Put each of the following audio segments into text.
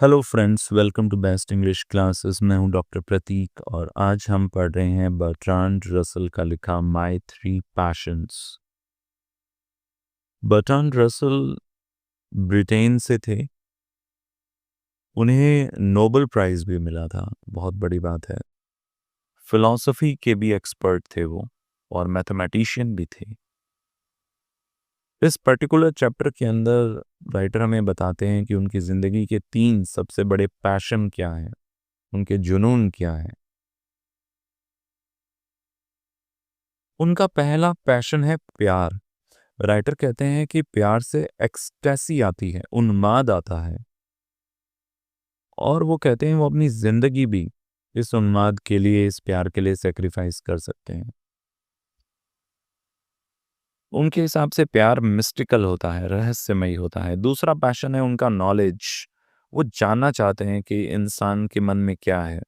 Hello friends, welcome to best English classes. मैं हूं doctor प्रतीक और आज हम पढ़ रहे हैं बर्ट्रांड रसल का लिखा my three patience. Bertrand Russell Britain से थे। उन्हें नोबेल प्राइज़ भी मिला था, बहुत बड़ी बात है। फिलॉसफी के भी एक्सपर्ट थे वो और मैथमेटिशियन भी थे। इस पर्टिकुलर चैप्टर के अंदर राइटर हमें बताते हैं कि उनकी ज़िंदगी के 3 सबसे बड़े पैशन क्या हैं, उनके जुनून क्या हैं। उनका पहला पैशन है प्यार। राइटर कहते हैं कि प्यार से एक्सटेसी आती है, उन्माद आता है, और वो कहते हैं वो अपनी जिंदगी भी इस उन्माद के लिए, इस प्यार के लिए सेक्रीफाइस कर सकते हैं। उनके हिसाब से प्यार मिस्टिकल होता है, रहस्यमयी होता है। दूसरा पैशन है उनका नॉलेज। वो जानना चाहते हैं कि इंसान के मन में क्या है।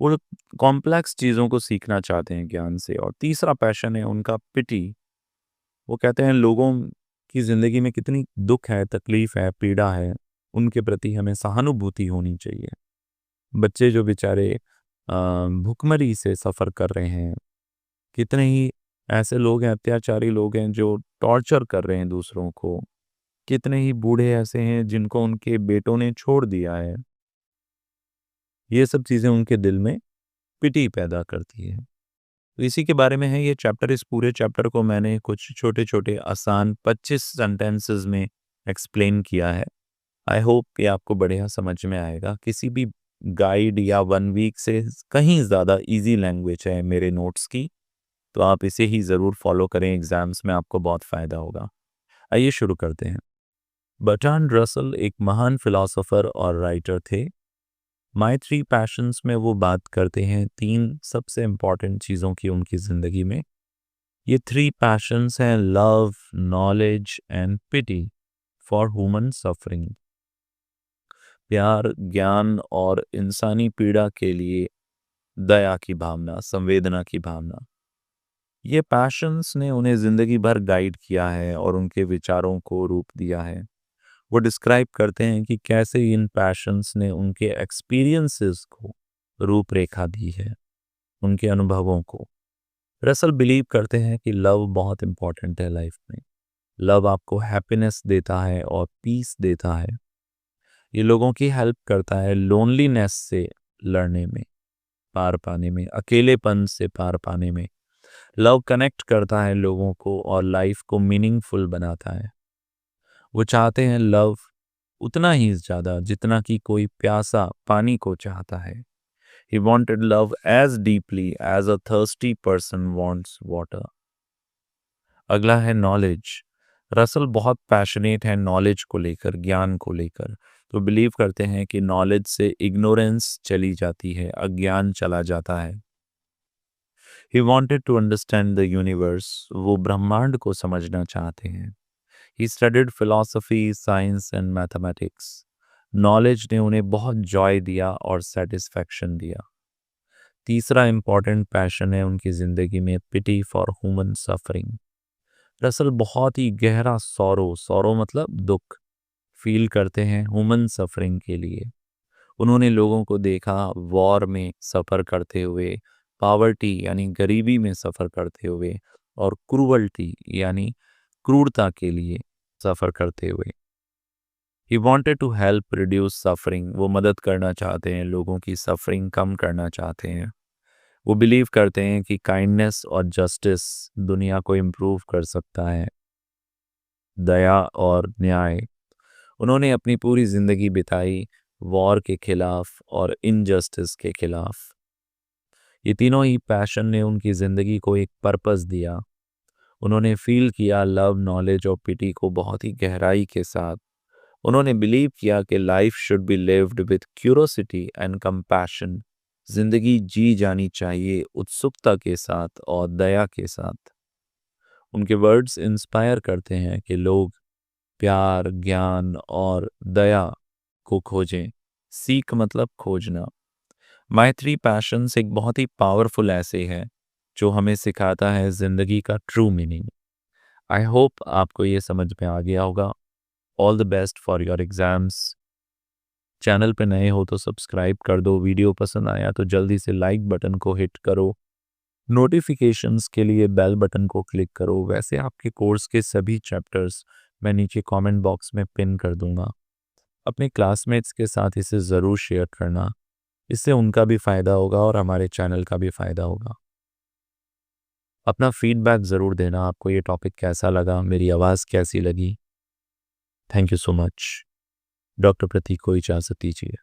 वो कॉम्प्लेक्स चीज़ों को सीखना चाहते हैं ज्ञान से। और तीसरा पैशन है उनका पिटी। वो कहते हैं लोगों की ज़िंदगी में कितनी दुख है, तकलीफ़ है, पीड़ा है, उनके प्रति हमें सहानुभूति होनी चाहिए। बच्चे जो बेचारे भुखमरी से सफ़र कर रहे हैं, कितने ही ऐसे लोग हैं, अत्याचारी लोग हैं जो टॉर्चर कर रहे हैं दूसरों को, कितने ही बूढ़े ऐसे हैं जिनको उनके बेटों ने छोड़ दिया है। ये सब चीज़ें उनके दिल में पिटी पैदा करती है। तो इसी के बारे में है ये चैप्टर। इस पूरे चैप्टर को मैंने कुछ छोटे-छोटे आसान 25 सेंटेंसेस में एक्सप्लेन किया है। आई होप कि आपको बढ़िया समझ में आएगा। किसी भी गाइड या 1 वीक से कहीं ज़्यादा ईज़ी लैंग्वेज है मेरे नोट्स की, तो आप इसे ही ज़रूर फॉलो करें, एग्ज़ाम्स में आपको बहुत फ़ायदा होगा। आइए शुरू करते हैं। बर्ट्रांड रसल एक महान फिलोसोफर और राइटर थे। माय थ्री पैशंस में वो बात करते हैं 3 सबसे इम्पोर्टेंट चीज़ों की उनकी ज़िंदगी में। ये 3 पैशंस हैं love, knowledge and pity for human suffering. प्यार, ज्ञान और इंसानी पीड़ा के लिए दया की भावना, संवेदना की भावना। ये पैशंस ने उन्हें ज़िंदगी भर गाइड किया है और उनके विचारों को रूप दिया है। वो डिस्क्राइब करते हैं कि कैसे इन पैशंस ने उनके एक्सपीरियंसेस को रूपरेखा दी है, उनके अनुभवों को। रसल बिलीव करते हैं कि लव बहुत इम्पॉर्टेंट है लाइफ में। लव आपको हैप्पीनेस देता है और पीस देता है। ये लोगों की हेल्प करता है लोनलीनेस से लड़ने में, पार पाने में, अकेलेपन से पार पाने में। लव कनेक्ट करता है लोगों को और लाइफ को मीनिंगफुल बनाता है। वो चाहते हैं लव उतना ही ज़्यादा जितना कि कोई प्यासा पानी को चाहता है। He wanted love as deeply as a thirsty person wants water. अगला है नॉलेज। रसल बहुत पैशनेट है नॉलेज को लेकर, ज्ञान को लेकर। तो बिलीव करते हैं कि नॉलेज से इग्नोरेंस चली जाती है, अज्ञान चला जाता है। He wanted to understand the universe. वो ब्रह्मांड को समझना चाहते हैं। He studied philosophy, science and mathematics. Knowledge ने उन्हें बहुत जॉय दिया और सेटिस्फैक्शन दिया। तीसरा इम्पॉर्टेंट पैशन है उनकी ज़िंदगी में पिटी फॉर ह्यूमन सफरिंग। रसल बहुत ही गहरा सौरो मतलब दुख फील करते हैं ह्यूमन सफरिंग के लिए। उन्होंने लोगों को देखा वॉर में सफ़र करते हुए, पॉवर्टी यानी गरीबी में सफ़र करते हुए, और क्रूअल्टी यानी क्रूरता के लिए सफ़र करते हुए। He wanted to help reduce suffering. वो मदद करना चाहते हैं, लोगों की सफरिंग कम करना चाहते हैं। वो बिलीव करते हैं कि काइंडनेस और जस्टिस दुनिया को इम्प्रूव कर सकता है, दया और न्याय। उन्होंने अपनी पूरी ज़िंदगी बिताई वॉर के खिलाफ और इनजस्टिस के खिलाफ। ये तीनों ही पैशन ने उनकी ज़िंदगी को एक पर्पस दिया। उन्होंने फील किया लव, नॉलेज और पिटी को बहुत ही गहराई के साथ। उन्होंने बिलीव किया कि life should be lived with curiosity and compassion. जिंदगी जी जानी चाहिए उत्सुकता के साथ और दया के साथ। उनके वर्ड्स इंस्पायर करते हैं कि लोग प्यार, ज्ञान और दया को खोजें। सीख मतलब खोजना। माय थ्री पैशंस एक बहुत ही पावरफुल ऐसे है जो हमें सिखाता है जिंदगी का ट्रू मीनिंग। आई होप आपको ये समझ में आ गया होगा। All the best for your exams. Channel पे नए हो तो सब्सक्राइब कर दो, वीडियो पसंद आया तो जल्दी से लाइक बटन को हिट करो, नोटिफिकेशंस के लिए बेल बटन को क्लिक करो। वैसे आपके कोर्स के सभी चैप्टर्स मैं नीचे कमेंट बॉक्स में पिन कर दूंगा। अपने क्लासमेट्स के साथ इसे ज़रूर शेयर करना, इससे उनका भी फ़ायदा होगा और हमारे चैनल का भी फ़ायदा होगा। अपना फीडबैक ज़रूर देना, आपको ये टॉपिक कैसा लगा, मेरी आवाज़ कैसी लगी। Thank you so much. Doctor Prateek को इजाज़त दीजिए।